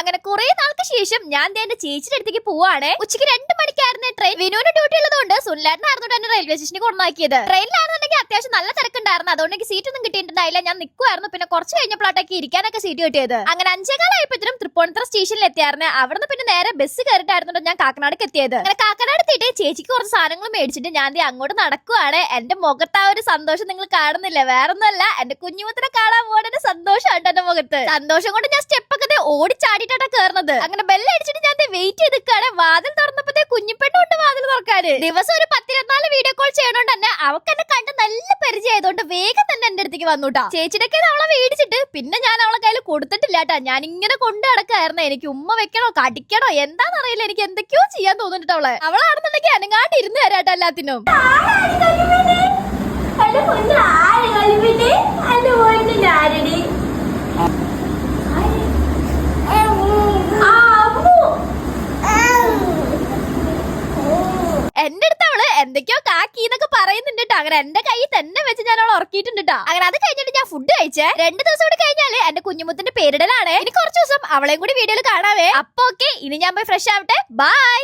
അങ്ങനെ കുറെ നാൾക്ക് ശേഷം ഞാൻ എന്റെ ചേച്ചിയുടെ അടുത്തേക്ക് പോവാണ്. ഉച്ചയ്ക്ക് 2 മണിക്കായിരുന്നു ട്രെയിൻ. വിനുവിന് ഡ്യൂട്ടി ഉള്ളതുകൊണ്ട് സുനിലേട്ടനായിരുന്നു എന്നെ റെയിൽവേ സ്റ്റേഷനിൽ കൊണ്ടാക്കിയത്. ട്രെയിനിലാണെന്നുണ്ടെങ്കിൽ അത്യാവശ്യം നല്ല തിരക്കുണ്ടായിരുന്നു. അതുകൊണ്ട് എനിക്ക് സീറ്റ് ഒന്നും കിട്ടിയിട്ടുണ്ടായില്ല. ഞാൻ നിൽക്കുമായിരുന്നു. പിന്നെ കുറച്ച് കഴിഞ്ഞപ്പോഴാട്ടേക്ക് ഇരിക്കാനൊക്കെ സീറ്റ് കിട്ടിയത്. അങ്ങനെ 5:15 തൃപ്പൂണിത്തുറ സ്റ്റേഷനിൽ എത്തിയായിരുന്നു. അവിടുന്ന് പിന്നെ നേരെ ബസ് കയറിയിട്ടായിരുന്നു ഞാൻ കാക്കനാടേക്ക് എത്തിയത്. അങ്ങനെ കാക്കനാട് എത്തിയിട്ട് ചേച്ചിക്ക് കുറച്ച് സാധനങ്ങൾ മേടിച്ചിട്ട് ഞാൻ അങ്ങോട്ട് നടക്കുവാണ്. എന്റെ മുഖത്ത് ആ ഒരു സന്തോഷം നിങ്ങൾ കാണുന്നില്ല, വേറൊന്നുമല്ല എന്റെ കുഞ്ഞുമുത്തിനെ കാണാൻ പോകേണ്ട സന്തോഷമാണ് എന്റെ മുഖത്ത്. സന്തോഷം കൊണ്ട് ഞാൻ സ്റ്റെപ്പൊക്കെ ഓടിച്ചാടിയിട്ടാണ് കയറുന്നത്. അങ്ങനെ ബെല്ലടിച്ചിട്ട് ഞാൻ വെയിറ്റ് ചെയ്തിക്കാണ്. വാതിൽ തുറന്നപ്പോഴത്തെ കുഞ്ഞിപ്പെണ്ണുണ്ട് വാതിൽ തുറക്കാന്. ദിവസം ഒരു 10-24 വീഡിയോ കോൾ ചെയ്യണോണ്ട് തന്നെ അവൾക്ക് എന്നെ കണ്ട് നല്ല പരിചയമായതുകൊണ്ട് വേഗം തന്നെ എന്റെ അടുത്തേക്ക് വന്നുട്ടാ. ചേച്ചിയുടെ അവളെ മേടിച്ചിട്ട് പിന്നെ ഞാൻ അവളെ കയ്യിൽ കൊടുത്തിട്ടില്ല കേട്ടാ. ഞാൻ ഇങ്ങനെ കൊണ്ടു നടക്കായിരുന്നു. എനിക്ക് ഉമ്മ വെക്കണോ കടിക്കണോ എന്താണെന്നറിയില്ല. എനിക്ക് എന്തൊക്കെയോ ചെയ്യാൻ തോന്നിട്ട് അവളാണെന്നുണ്ടെങ്കിൽ അനങ്ങാണ്ട് ഇരുന്ന് തരാട്ടോ എല്ലാത്തിനും. എന്റെ അടുത്ത് അവള് എന്തൊക്കെയോ കാക്കി എന്നൊക്കെ പറയുന്നുണ്ട് കേട്ടോ. അങ്ങനെ എന്റെ കൈ തന്നെ വെച്ച് ഞാൻ അവളെ ഉറക്കിയിട്ടുണ്ട് കേട്ടോ. അങ്ങനെ അത് കഴിഞ്ഞിട്ട് ഞാൻ ഫുഡ് കഴിച്ചേ. 2 ദിവസം കൂടി കഴിഞ്ഞാല് എന്റെ കുഞ്ഞുമുത്തിന്റെ പേരിടലാണ്. ഇനി കുറച്ച് ദിവസം അവളെയും കൂടി വീഡിയോയിൽ കാണാവേ. അപ്പൊ ഓക്കെ, ഇനി ഞാൻ പോയി ഫ്രഷ് ആവട്ടെ. ബൈ.